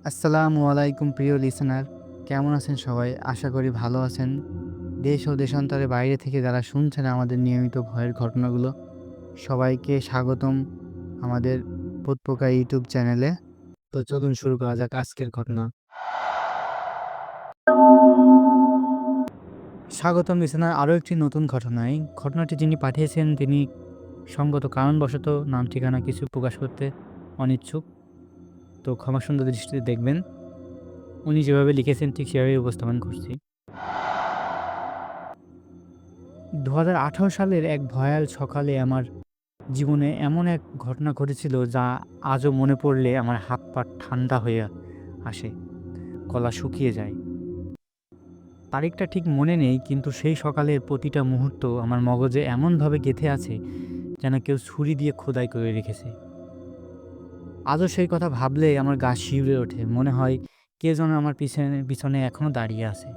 আসসালামু আলাইকুম প্রিয় লিসেনার, কেমন আছেন সবাই? আশা করি ভালো আছেন। দেশ ও দেশান্তরের বাইরে থেকে যারা শুনছেন আমাদের নিয়মিত ভয়ের ঘটনাগুলো, সবাইকে স্বাগতম আমাদের ভূতপোকা ইউটিউব চ্যানেলে। তো চলুন শুরু করা যাক আজকের ঘটনা। স্বাগতম লিসেনার আরও একটি নতুন ঘটনায়। ঘটনাটি যিনি পাঠিয়েছেন তিনি সঙ্গত কারণবশত নাম ঠিকানা কিছু প্রকাশ করতে অনিচ্ছুক। তো ক্ষমা সুন্দর দৃষ্টিতে দেখবেন। উনি যেভাবে লিখেছেন ঠিক সেভাবেই উপস্থাপন করছি। ২০১৮ সালের এক ভয়াল সকালে আমার জীবনে এমন এক ঘটনা ঘটেছিল যা আজও মনে পড়লে আমার হাত পা ঠান্ডা হয়ে আসে, গলা শুকিয়ে যায়। তারিখটা ঠিক মনে নেই, কিন্তু সেই সকালের প্রতিটা মুহূর্ত আমার মগজে এমনভাবে গেঁথে আছে যেন কেউ ছুরি দিয়ে খোদাই করে রেখেছে। আজও সেই কথা ভাবলে আমার গা শিউরে ওঠে, মনে হয় কে যেন আমার পিছনে এখনো দাঁড়িয়ে আছে।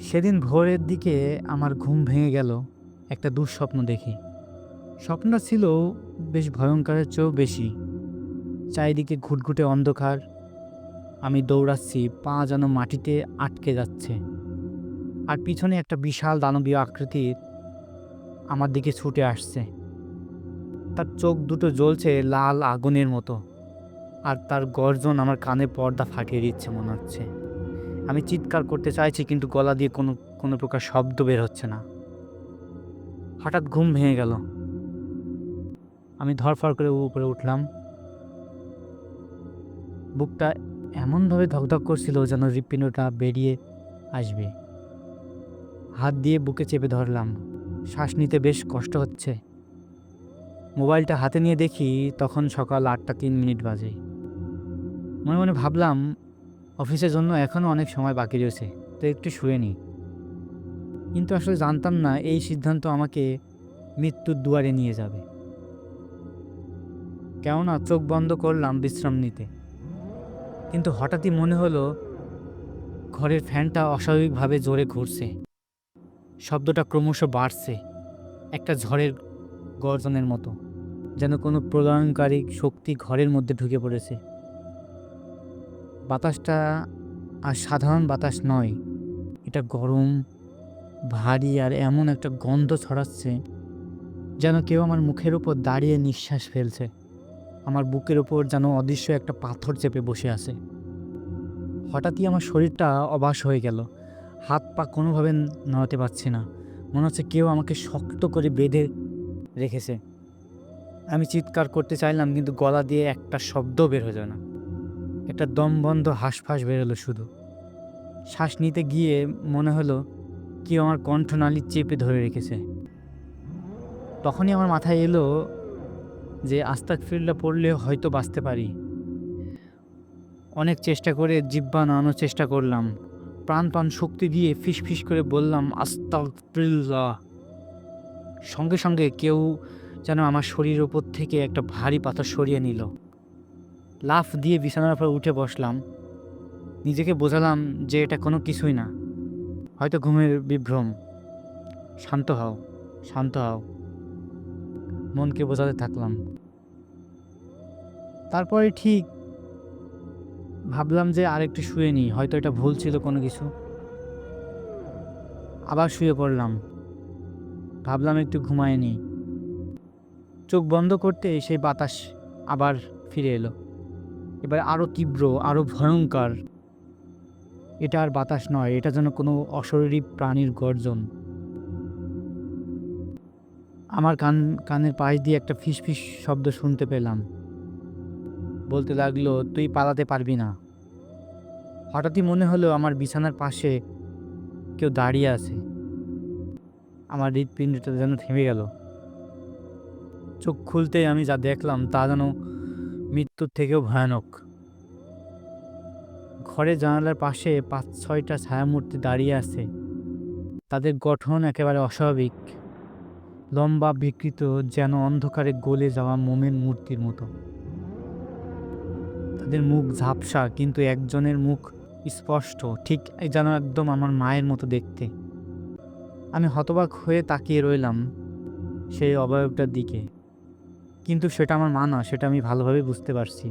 সেদিন ভোরের দিকে আমার ঘুম ভেঙে গেল একটা দুঃস্বপ্ন দেখে। স্বপ্নটা ছিল বেশ ভয়ঙ্করের চেয়েও বেশি। চারিদিকে ঘুটঘুটে অন্ধকার, আমি দৌড়াচ্ছি, পা যেন মাটিতে আটকে যাচ্ছে, আর পিছনে একটা বিশাল দানবীয় আকৃতির আমার দিকে ছুটে আসছে। তার চোখ দুটো জ্বলছে লাল আগুনের মতো, আর তার গর্জন আমার কানে পর্দা ফাটিয়ে দিচ্ছে মনে হচ্ছে। আমি চিৎকার করতে চাইছি, কিন্তু গলা দিয়ে কোনো কোনো প্রকার শব্দ বের হচ্ছে না। হঠাৎ ঘুম ভেঙে গেল। আমি ধরফর করে উপরে উঠলাম। বুকটা এমনভাবে ধকধক করছিল যেন হৃৎপিণ্ডটা বেরিয়ে আসবে। হাত দিয়ে বুকে চেপে ধরলাম। শ্বাস নিতে বেশ কষ্ট হচ্ছে। মোবাইলটা হাতে নিয়ে দেখি তখন সকাল ৮টা ৩ মিনিট বাজে। মনে মনে ভাবলাম অফিসের জন্য এখনও অনেক সময় বাকি রয়েছে, তো একটু শুয়ে নিই। কিন্তু আসলে জানতাম না এই সিদ্ধান্ত আমাকে মৃত্যুর দুয়ারে নিয়ে যাবে। কেননা চোখ বন্ধ করলাম বিশ্রাম নিতে, কিন্তু হঠাৎই মনে হলো ঘরের ফ্যানটা অস্বাভাবিকভাবে জোরে ঘুরছে। শব্দটা ক্রমশ বাড়ছে, একটা ঝড়ের গর্জনের মতো, যেন কোনো প্রলয়ঙ্কারী শক্তি ঘরের মধ্যে ঢুকে পড়েছে। বাতাসটা আর সাধারণ বাতাস নয়, এটা গরম, ভারী, আর এমন একটা গন্ধ ছড়াচ্ছে যেন কেউ আমার মুখের উপর দাঁড়িয়ে নিঃশ্বাস ফেলছে। আমার বুকের ওপর যেন অদৃশ্য একটা পাথর চেপে বসে আছে। হঠাৎই আমার শরীরটা অবশ হয়ে গেল। হাত পা কোনোভাবে নড়াতে পারছি না। মনে হচ্ছে কেউ আমাকে শক্ত করে বেঁধে রেখেছে। আমি চিৎকার করতে চাইলাম, কিন্তু গলা দিয়ে একটা শব্দ বের হয়ে যায় না। একটা দমবন্ধ হাঁসফাঁস বেরোলো শুধু। শ্বাস নিতে গিয়ে মনে হলো কেউ আমার কণ্ঠনালী চেপে ধরে রেখেছে। তখনই আমার মাথায় এলো যে আস্তাগফিরুল্লাহ পড়লে হয়তো বাঁচতে পারি। অনেক চেষ্টা করে জিহ্বা নাড়ানোর চেষ্টা করলাম। প্রাণপণ শক্তি দিয়ে ফিসফিস করে বললাম আস্তাগফিরুল্লাহ। সঙ্গে সঙ্গে কেউ যেন আমার শরীরের ওপর থেকে একটা ভারী পাথর সরিয়ে নিল। লাফ দিয়ে বিছানার উপর উঠে বসলাম। নিজেকে বোঝালাম যে এটা কোনো কিছুই না, হয়তো ঘুমের বিভ্রম। শান্ত হও, শান্ত হও, মনকে বোঝাতে থাকলাম। তারপরে ঠিক ভাবলাম যে আরেকটু শুয়ে নিই, হয়তো এটা ভুল ছিল কোনো কিছু। আবার শুয়ে পড়লাম। ভাবলাম একটু ঘুমায় নিই। চোখ বন্ধ করতে সেই বাতাস আবার ফিরে এলো। এবার আরও তীব্র, আরও ভয়ঙ্কর। এটা আর বাতাস নয়, এটা যেন কোনো অশরীরী প্রাণীর গর্জন। আমার কানের পাশ দিয়ে একটা ফিসফিস শব্দ শুনতে পেলাম। বলতে লাগলো, তুই পালাতে পারবি না। হঠাৎই মনে হলো আমার বিছানার পাশে কেউ দাঁড়িয়ে আছে। আমার হৃৎপিণ্ডটা যেন থেমে গেল। চোখ খুলতেই আমি যা দেখলাম তা যেন মৃত্যুর থেকেও ভয়ানক। ঘরের জানালার পাশে ৫-৬টা ছায়ামূর্তি দাঁড়িয়ে আছে। তাদের গঠন একেবারে অস্বাভাবিক, লম্বা, বিকৃত, যেন অন্ধকারে গলে যাওয়া মোমের মূর্তির মতো। তাদের মুখ ঝাপসা, কিন্তু একজনের মুখ স্পষ্ট, ঠিক যেন একদম আমার মায়ের মতো দেখতে। আমি হতবাক হয়ে তাকিয়ে রইলাম সেই অবয়বটার দিকে, কিন্তু সেটা আমার মা না, সেটা আমি ভালোভাবে বুঝতে পারছি।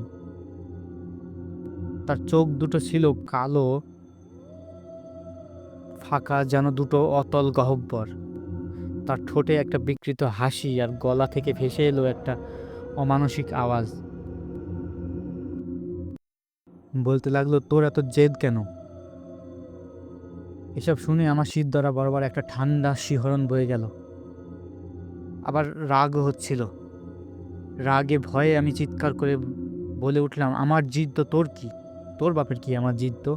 তার চোখ দুটো ছিল কালো, ফাঁকা, যেন দুটো অতল গহ্বর। তার ঠোঁটে একটা বিকৃত হাসি, আর গলা থেকে ভেসে এলো একটা অমানসিক আওয়াজ। বলতে লাগলো, তোর এত জেদ কেন? এসব শুনে আমার শিরদাঁড়া বরাবর একটা ঠান্ডা শিহরণ বয়ে গেল। আবার রাগও হচ্ছিল। রাগে ভয়ে আমি চিৎকার করে বলে উঠলাম, আমার জিদ তো তোর কি? তোর বাপের কি আমার জিদ তো?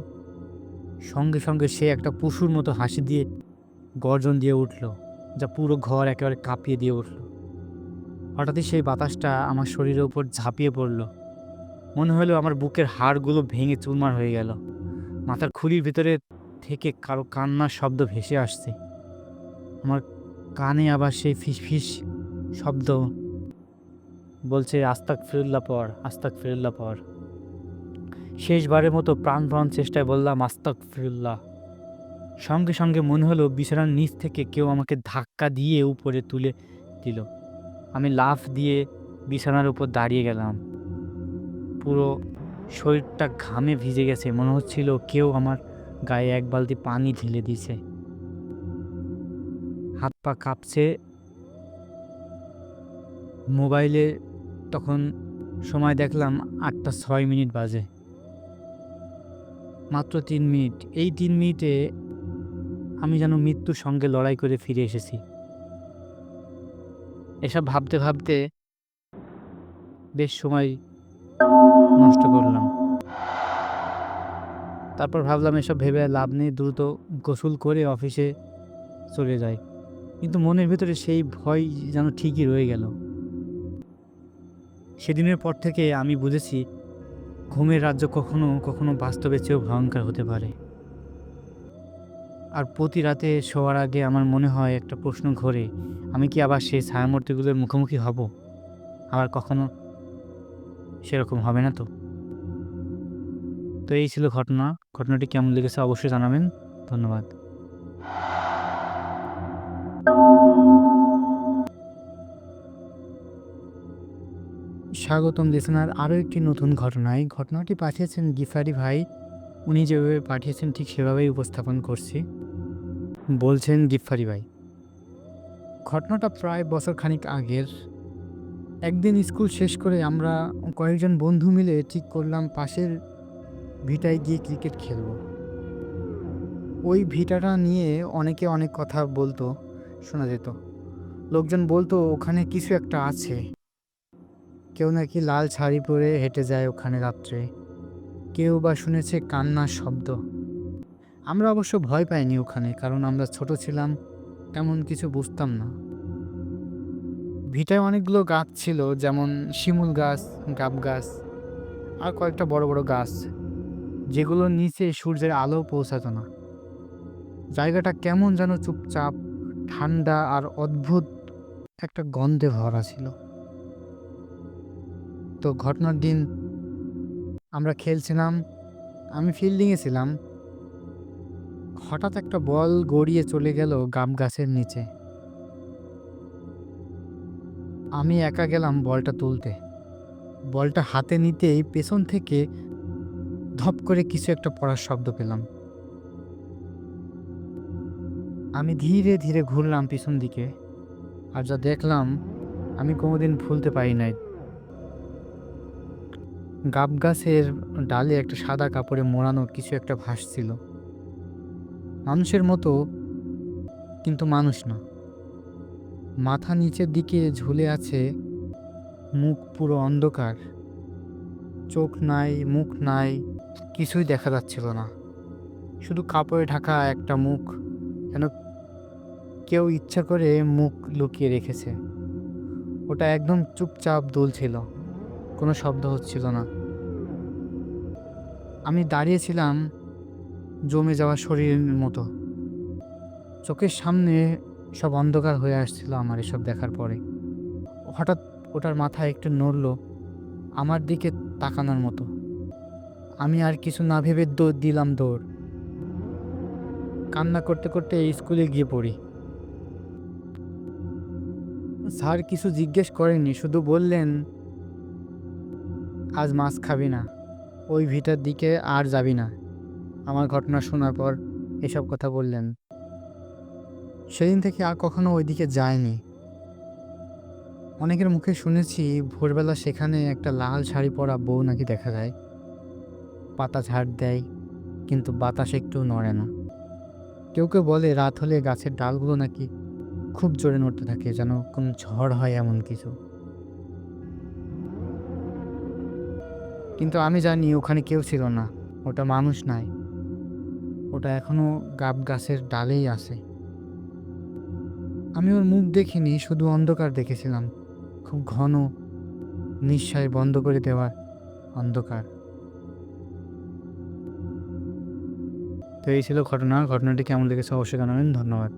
সঙ্গে সঙ্গে সে একটা পশুর মতো হাসি দিয়ে গর্জন দিয়ে উঠল, যা পুরো ঘর একেবারে কাঁপিয়ে দিয়ে উঠল। হঠাৎই সেই বাতাসটা আমার শরীরের উপর ঝাঁপিয়ে পড়ল। মনে হলো আমার বুকের হাড়গুলো ভেঙে চুরমার হয়ে গেল। মাথার খুলির ভিতরে থেকে কারো কান্নার শব্দ ভেসে আসছে। আমার কানে আবার সেই ফিসফিস শব্দ বলছে, আস্তাক ফিরুল্লাহ পর, আস্তাক ফিরুল্লাহ পর। শেষবারের মতো প্রাণপণ চেষ্টায় বললাম, আস্তাক ফিরুল্লাহ। সঙ্গে সঙ্গে মনে হলো বিছানার নিচ থেকে কেউ আমাকে ধাক্কা দিয়ে উপরে তুলে দিল। আমি লাফ দিয়ে বিছানার উপর দাঁড়িয়ে গেলাম। পুরো শরীরটা ঘামে ভিজে গেছে, মনে হচ্ছিল কেউ আমার গায়ে এক বালতি পানি ঢেলে দিয়েছে। হাত পা কাঁপছে। মোবাইলে তখন সময় দেখলাম 8টা 6 মিনিট বাজে। মাত্র 3 মিনিট। এই 3 মিনিটে আমি যেন মৃত্যুর সঙ্গে লড়াই করে ফিরে এসেছি। এসব ভাবতে ভাবতে বেশ সময় নষ্ট করলাম। তারপর ভাবলাম এসব ভেবে লাভ নেই, দ্রুত গোসল করে অফিসে চলে যাই। কিন্তু মনের ভিতরে সেই ভয় যেন ঠিকই রয়ে গেল। সেদিনের পর থেকে আমি বুঝেছি, ঘুমের রাজ্য কখনো কখনো বাস্তবের চেয়েও ভয়ঙ্কর হতে পারে। আর প্রতি রাতে শোয়ার আগে আমার মনে হয় একটা প্রশ্ন ঘোরে, আমি কি আবার সেই ছায়ামূর্তিগুলোর মুখোমুখি হব? আবার কখনো সেরকম হবে না তো? তো এই ছিল ঘটনা। ঘটনাটি কেমন লেগেছে অবশ্যই জানাবেন। ধন্যবাদ। স্বাগতম লিসেনার আরও একটি নতুন ঘটনায়। ঘটনাটি পাঠিয়েছেন গিফারি ভাই। উনি যেভাবে পাঠিয়েছেন ঠিক সেভাবেই উপস্থাপন করছি। বলছেন গিফারি ভাই, ঘটনাটা প্রায় বছর খানিক আগের। একদিন স্কুল শেষ করে আমরা কয়েকজন বন্ধু মিলে ঠিক করলাম পাশের ভিটায় গিয়ে ক্রিকেট খেলব। ওই ভিটাটা নিয়ে অনেকে অনেক কথা বলতো, শোনা যেত। লোকজন বলতো ওখানে কিছু একটা আছে। কেউ নাকি লাল শাড়ি পরে হেঁটে যায় ওখানে রাত্রে, কেউ বা শুনেছে কান্নার শব্দ। আমরা অবশ্য ভয় পাইনি ওখানে, কারণ আমরা ছোট ছিলাম, তেমন কিছু বুঝতাম না। ভিটায় অনেকগুলো গাছ ছিল, যেমন শিমুল গাছ, গাব গাছ আর কয়েকটা বড় বড় গাছ, যেগুলোর নিচে সূর্যের আলো পৌঁছাতো না। জায়গাটা কেমন যেন চুপচাপ, ঠান্ডা আর অদ্ভুত একটা গন্ধে ভরা ছিল। তো ঘটনার দিন আমরা খেলছিলাম, আমি ফিল্ডিংয়ে ছিলাম। হঠাৎ একটা বল গড়িয়ে চলে গেল গাব গাছের নিচে। আমি একা গেলাম বলটা তুলতে। বলটা হাতে নিতেই পেছন থেকে ধপ করে কিছু একটা পড়ার শব্দ পেলাম। আমি ধীরে ধীরে ঘুরলাম পিছন দিকে, আর যা দেখলাম আমি কোনোদিন ভুলতে পারি নাই। গাব গাছের ডালে একটা সাদা কাপড়ে মোড়ানো কিছু একটা ভাসছিল, মানুষের মতো, কিন্তু মানুষ না। মাথা নিচের দিকে ঝুলে আছে, মুখ পুরো অন্ধকার, চোখ নাই, মুখ নাই, কিছুই দেখা যাচ্ছিল না। শুধু কাপড়ে ঢাকা একটা মুখ, যেন কেউ ইচ্ছা করে মুখ লুকিয়ে রেখেছে। ওটা একদম চুপচাপ দুলছিল, কোনো শব্দ হচ্ছিল না। আমি দাঁড়িয়েছিলাম জমে যাওয়া শরীরের মতো। চোখের সামনে সব অন্ধকার হয়ে আসছিল আমার এসব দেখার পরে। হঠাৎ ওটার মাথা একটু নড়ল, আমার দিকে তাকানোর মতো। আমি আর কিছু না ভেবে দিলাম দৌড়। কান্না করতে করতে স্কুলে গিয়ে পড়ি। স্যার কিছু জিজ্ঞেস করেননি, শুধু বললেন, আজ মাছ খাবি না? ওই ভিটার দিকে আর যাবি না। আমার ঘটনা শোনার পর এসব কথা বললেন। সেদিন থেকে আর কখনো ওইদিকে যায়নি। অনেকের মুখে শুনেছি ভোরবেলা সেখানে একটা লাল শাড়ি পরা বউ নাকি দেখা যায়। পাতা ঝাড় দেয়, কিন্তু বাতাস একটুও নড়ে না। কেউ বলে রাত হলে গাছের ডালগুলো নাকি খুব জোরে নড়তে থাকে, যেন কোনো ঝড় হয় এমন কিছু। কিন্তু আমি জানি ওখানে কেউ ছিল না। ওটা মানুষ নয়, ওটা এখনো গাছের ডালেই আছে। আমি ওর মুখ দেখিনি, শুধু অন্ধকার দেখেছিলাম। খুব ঘন, নিঃশ্বাস বন্ধ করে দেওয়ার অন্ধকার। তো এই ছিল ঘটনা। ঘটনাটি কেমন লেগেছে অবশ্যই জানাবেন। ধন্যবাদ।